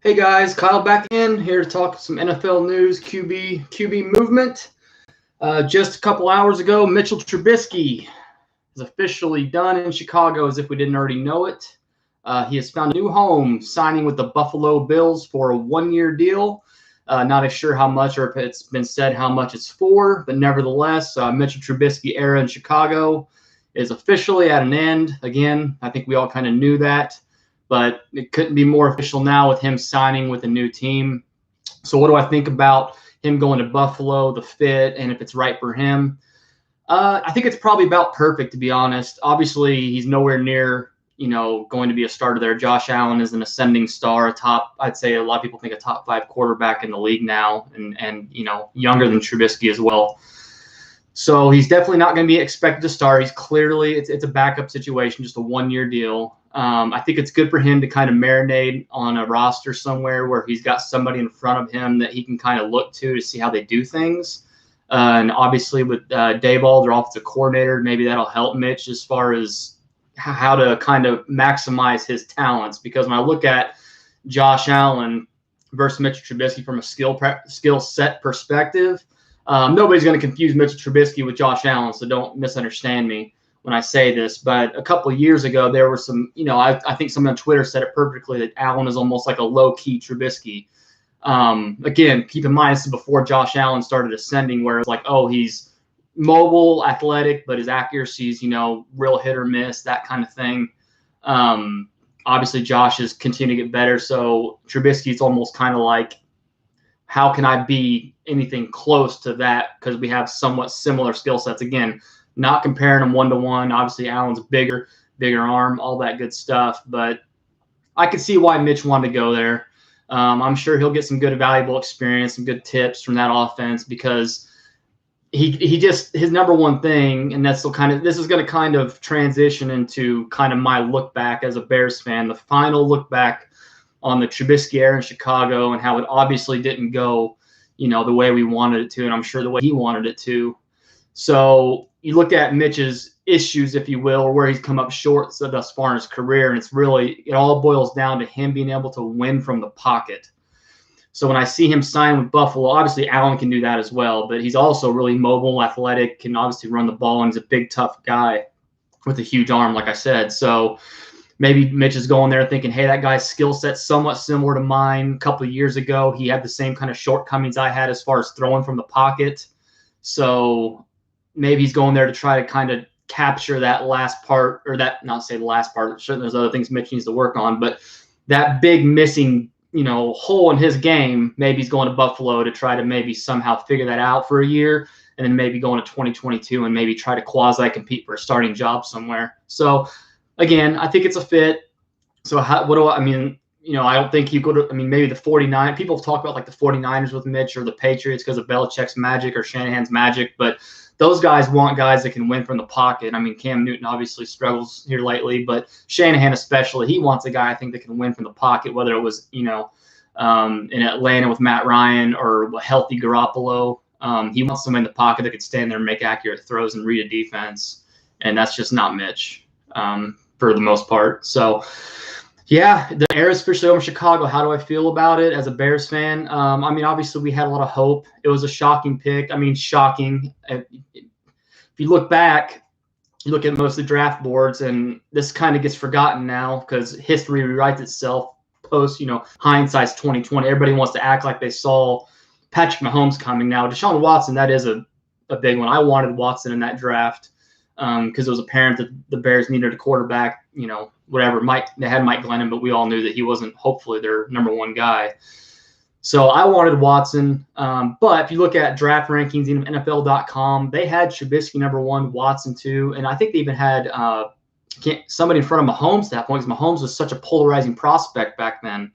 Hey guys, Kyle back in here to talk some NFL news, QB movement. Just a couple hours ago, Mitchell Trubisky is officially done in Chicago, as if we didn't already know it. He has found a new home, signing with the Buffalo Bills for a one-year deal. Not sure how much, or if it's been said how much it's for, but nevertheless, Mitchell Trubisky era in Chicago is officially at an end. Again, I think we all kind of knew that, but it couldn't be more official now with him signing with a new team. So what do I think about him going to Buffalo, the fit, and if it's right for him? I think it's probably about perfect, to be honest. Obviously, he's nowhere near, going to be a starter there. Josh Allen is an ascending star, I'd say a lot of people think a top 5 quarterback in the league now, and younger than Trubisky as well. So he's definitely not going to be expected to start. He's clearly, it's a backup situation, just a one-year deal. I think it's good for him to kind of marinate on a roster somewhere where he's got somebody in front of him that he can kind of look to see how they do things. And obviously with Daboll, their offensive coordinator, maybe that'll help Mitch as far as how to kind of maximize his talents. Because when I look at Josh Allen versus Mitchell Trubisky from a skill set perspective, nobody's going to confuse Mitchell Trubisky with Josh Allen, so don't misunderstand me when I say this. But a couple of years ago, there were some, I think someone on Twitter said it perfectly, that Allen is almost like a low-key Trubisky. Again, keep in mind, this is before Josh Allen started ascending, where it's like, oh, he's mobile, athletic, but his accuracy is, real hit or miss, that kind of thing. Obviously, Josh is continuing to get better, so Trubisky's almost kind of like, how can I be anything close to that? Because we have somewhat similar skill sets. Again, not comparing them one-to-one. Obviously, Allen's bigger arm, all that good stuff. But I could see why Mitch wanted to go there. I'm sure he'll get some good, valuable experience, some good tips from that offense, because he just, his number one thing, and this is going to kind of transition into kind of my look back as a Bears fan, the final look back on the Trubisky era in Chicago and how it obviously didn't go, the way we wanted it to, and I'm sure the way he wanted it to. So you look at Mitch's issues, if you will, or where he's come up short thus far in his career, and it all boils down to him being able to win from the pocket. So when I see him sign with Buffalo, obviously Allen can do that as well, but he's also really mobile, athletic, can obviously run the ball, and he's a big, tough guy with a huge arm, like I said. So maybe Mitch is going there thinking, hey, that guy's skill set's somewhat similar to mine. A couple of years ago, he had the same kind of shortcomings I had as far as throwing from the pocket. So maybe he's going there to try to kind of capture that last part, or that, not say the last part, certainly there's other things Mitch needs to work on, but that big missing, hole in his game, maybe he's going to Buffalo to try to maybe somehow figure that out for a year, and then maybe going to 2022 and maybe try to quasi-compete for a starting job somewhere. So, again, I think it's a fit. So I don't think you go to, maybe the 49. People talk about like the 49ers with Mitch, or the Patriots because of Belichick's magic or Shanahan's magic, but those guys want guys that can win from the pocket. Cam Newton obviously struggles here lately, but Shanahan especially, he wants a guy, I think, that can win from the pocket, whether it was, in Atlanta with Matt Ryan or a healthy Garoppolo. He wants someone in the pocket that could stand there and make accurate throws and read a defense, and that's just not Mitch for the most part. So, yeah, the era's officially over in Chicago. How do I feel about it as a Bears fan? Obviously we had a lot of hope. It was a shocking pick. Shocking. If you look back, you look at most of the draft boards, and this kind of gets forgotten now because history rewrites itself post, hindsight's 2020. Everybody wants to act like they saw Patrick Mahomes coming. Now, Deshaun Watson, that is a big one. I wanted Watson in that draft because it was apparent that the Bears needed a quarterback, whatever. They had Mike Glennon, but we all knew that he wasn't, hopefully, their number one guy. So I wanted Watson. But if you look at draft rankings, even NFL.com, they had Trubisky number 1, Watson 2, and I think they even had somebody in front of Mahomes at that point, because Mahomes was such a polarizing prospect back then.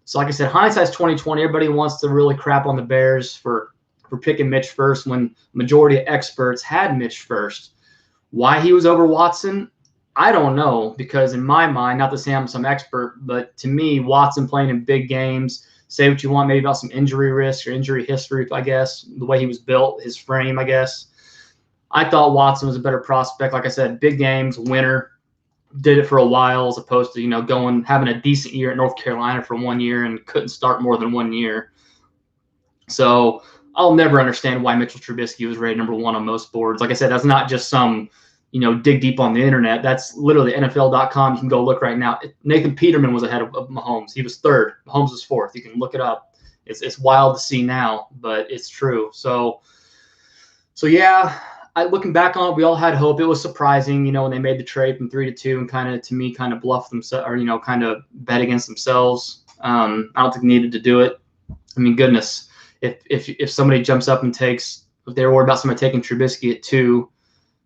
So like I said, hindsight's 2020. Everybody wants to really crap on the Bears for picking Mitch first when majority of experts had Mitch first. Why he was over Watson, I don't know, because in my mind, not to say I'm some expert, but to me, Watson playing in big games, say what you want maybe about some injury risk or injury history, I guess, the way he was built, his frame, I guess. I thought Watson was a better prospect. Like I said, big games, winner. did it for a while as opposed to, having a decent year at North Carolina for 1 year and couldn't start more than 1 year. So I'll never understand why Mitchell Trubisky was rated number 1 on most boards. Like I said, that's not just some, dig deep on the internet. That's literally NFL.com. You can go look right now. Nathan Peterman was ahead of Mahomes. He was 3rd. Mahomes was 4th. You can look it up. It's wild to see now, but it's true. So yeah, looking back on it, we all had hope. It was surprising, when they made the trade from 3-2 and kind of bluffed themselves, or kind of bet against themselves. I don't think they needed to do it. I mean, goodness, if somebody jumps up and takes, if they're worried about somebody taking Trubisky at 2,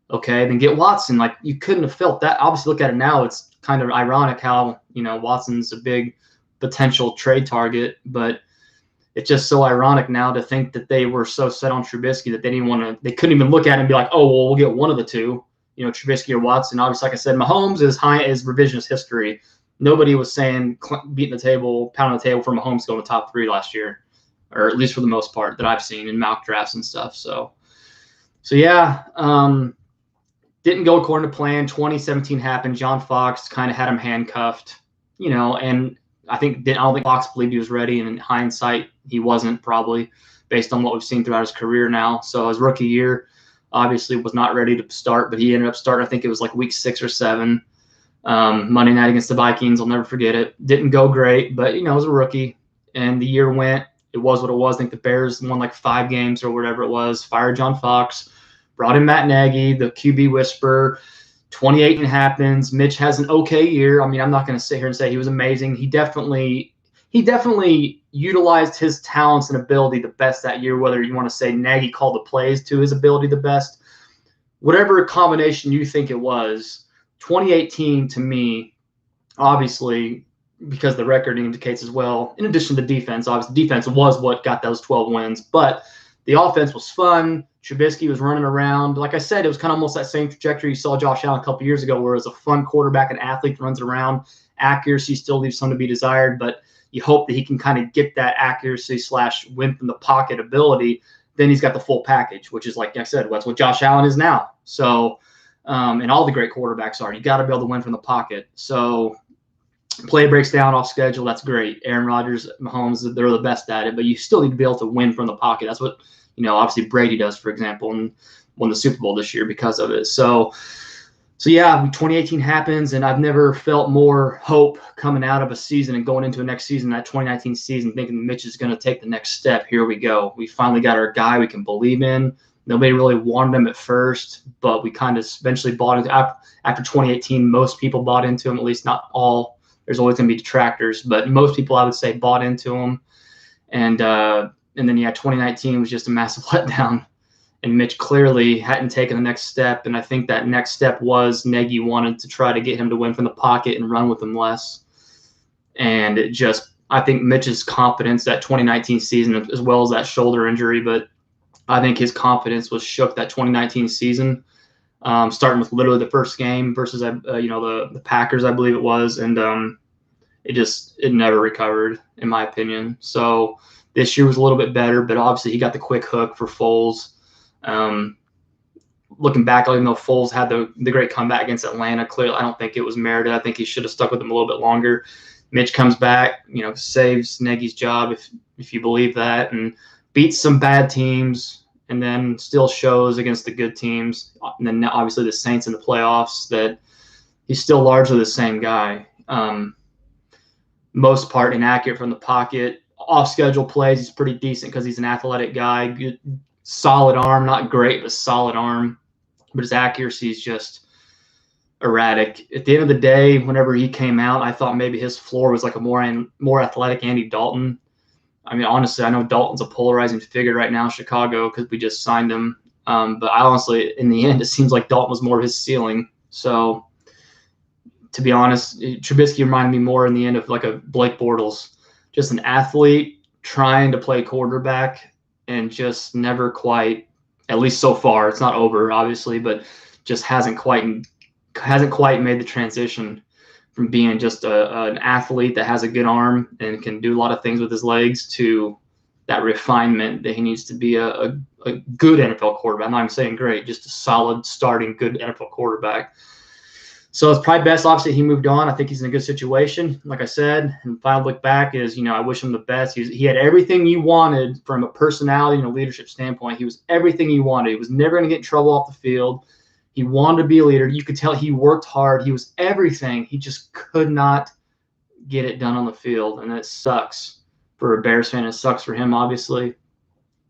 okay, then get Watson. Like, you couldn't have felt that. Obviously, look at it now. It's kind of ironic how, Watson's a big potential trade target, but it's just so ironic now to think that they were so set on Trubisky that they couldn't even look at it and be like, oh, well, we'll get one of the two, Trubisky or Watson. Obviously, like I said, Mahomes is high as revisionist history. Nobody was saying beating the table, pounding the table for Mahomes to go in the top 3 last year, or at least for the most part that I've seen in mock drafts and stuff. So yeah, didn't go according to plan. 2017 happened. John Fox kind of had him handcuffed, and I don't think Fox believed he was ready, and in hindsight, he wasn't, probably, based on what we've seen throughout his career now. So his rookie year, obviously, was not ready to start, but he ended up starting. I think it was like week 6 or 7, Monday night against the Vikings. I'll never forget it. Didn't go great, but it was a rookie, and the year went. It was what it was. I think the Bears won like 5 games or whatever it was. Fired John Fox, brought in Matt Nagy, the QB whisperer. 2018 happens. Mitch has an okay year. I mean, I'm not going to sit here and say he was amazing. He definitely utilized his talents and ability the best that year, whether you want to say Nagy called the plays to his ability the best. Whatever combination you think it was, 2018 to me, obviously, because the record indicates as well, in addition to defense, obviously defense was what got those 12 wins, but the offense was fun. Trubisky was running around. Like I said, it was kind of almost that same trajectory you saw Josh Allen a couple years ago, where it's a fun quarterback and athlete that runs around. Accuracy still leaves some to be desired, but you hope that he can kind of get that accuracy / win from the pocket ability. Then he's got the full package, which is, like I said, that's what Josh Allen is now. So, and all the great quarterbacks are. You got to be able to win from the pocket. So, play breaks down off schedule. That's great. Aaron Rodgers, Mahomes, they're the best at it, but you still need to be able to win from the pocket. That's what, obviously Brady does, for example, and won the Super Bowl this year because of it. So yeah, 2018 happens, and I've never felt more hope coming out of a season and going into a next season, that 2019 season, thinking Mitch is going to take the next step. Here we go. We finally got our guy we can believe in. Nobody really wanted him at first, but we kind of eventually bought into after 2018. Most people bought into him, at least not all. There's always going to be detractors, but most people, I would say, bought into him. And then, yeah, 2019 was just a massive letdown. And Mitch clearly hadn't taken the next step. And I think that next step was Nagy wanted to try to get him to win from the pocket and run with him less. And I think Mitch's confidence that 2019 season, as well as that shoulder injury, but I think his confidence was shook that 2019 season, starting with literally the first game versus, the Packers, I believe it was. And it never recovered, in my opinion. So this year was a little bit better, but obviously he got the quick hook for Foles. Looking back, even though Foles had the great comeback against Atlanta, clearly I don't think it was merited. I think he should have stuck with him a little bit longer. Mitch comes back, saves Nagy's job, if you believe that, and beats some bad teams, and then still shows against the good teams. And then obviously the Saints in the playoffs that he's still largely the same guy. Most part inaccurate from the pocket. Off-schedule plays, he's pretty decent because he's an athletic guy. Good, solid arm, not great, but solid arm. But his accuracy is just erratic. At the end of the day, whenever he came out, I thought maybe his floor was like a more athletic Andy Dalton. I mean, honestly, I know Dalton's a polarizing figure right now in Chicago because we just signed him. But I honestly, in the end, it seems like Dalton was more of his ceiling. So, to be honest, Trubisky reminded me more in the end of like a Blake Bortles. Just an athlete trying to play quarterback and just never quite, at least so far, it's not over, obviously, but just hasn't quite made the transition from being just an athlete that has a good arm and can do a lot of things with his legs to that refinement that he needs to be a good NFL quarterback. I'm not even saying great, just a solid starting good NFL quarterback. So it's probably best, obviously, he moved on. I think he's in a good situation, like I said. And if I look back, is, I wish him the best. He had everything you wanted from a personality and a leadership standpoint. He was everything you wanted. He was never going to get in trouble off the field. He wanted to be a leader. You could tell he worked hard. He was everything. He just could not get it done on the field, and it sucks for a Bears fan. It sucks for him, obviously,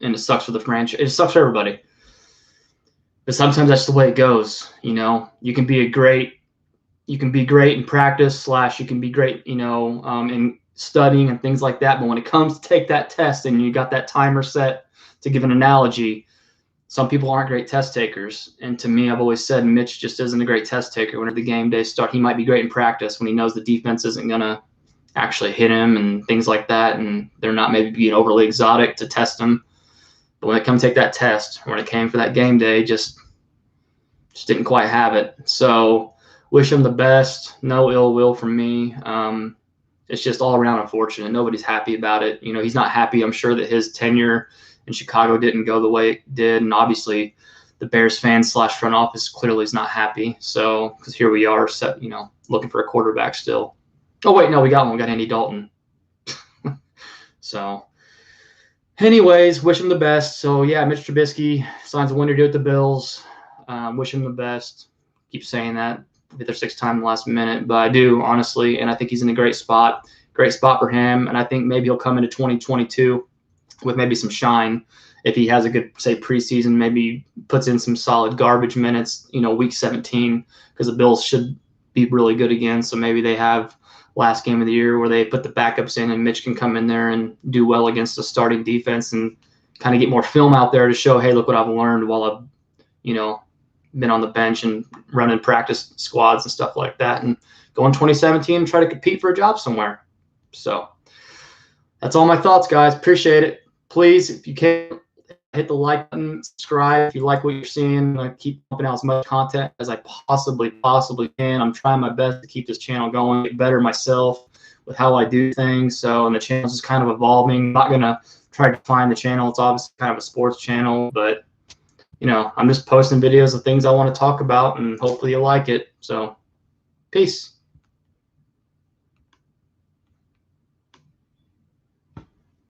and it sucks for the franchise. It sucks for everybody. But sometimes that's the way it goes. You can be great in practice / you can be great, in studying and things like that. But when it comes to take that test and you got that timer set, to give an analogy, some people aren't great test takers. And to me, I've always said Mitch just isn't a great test taker. Whenever the game day starts, he might be great in practice when he knows the defense isn't going to actually hit him and things like that. And they're not maybe being overly exotic to test him. But when it comes to take that test, when it came for that game day, just didn't quite have it. So wish him the best. No ill will from me. It's just all around unfortunate. Nobody's happy about it. He's not happy, I'm sure, that his tenure in Chicago didn't go the way it did. And obviously the Bears fans / front office clearly is not happy. So, because here we are set, looking for a quarterback still. Oh, wait, no, we got one. We got Andy Dalton. So, anyways, wish him the best. So, yeah, Mitch Trubisky signs a winner to do with the Bills. Wish him the best. Keep saying that. Hit their 6th time in the last minute. But I do, honestly, and I think he's in a great spot. Great spot for him. And I think maybe he'll come into 2022 with maybe some shine if he has a good, say, preseason, maybe puts in some solid garbage minutes, week 17, because the Bills should be really good again. So maybe they have last game of the year where they put the backups in and Mitch can come in there and do well against the starting defense and kind of get more film out there to show, hey, look what I've learned while I've, been on the bench and running practice squads and stuff like that, and go in 2017 and try to compete for a job somewhere. So that's all my thoughts, guys. Appreciate it. Please, if you can, hit the like button, subscribe if you like what you're seeing. I keep pumping out as much content as I possibly can. I'm trying my best to keep this channel going, get better myself with how I do things. So, and the channel's just kind of evolving. I'm not going to try to find the channel. It's obviously kind of a sports channel, but I'm just posting videos of things I want to talk about, and hopefully you like it. So, peace.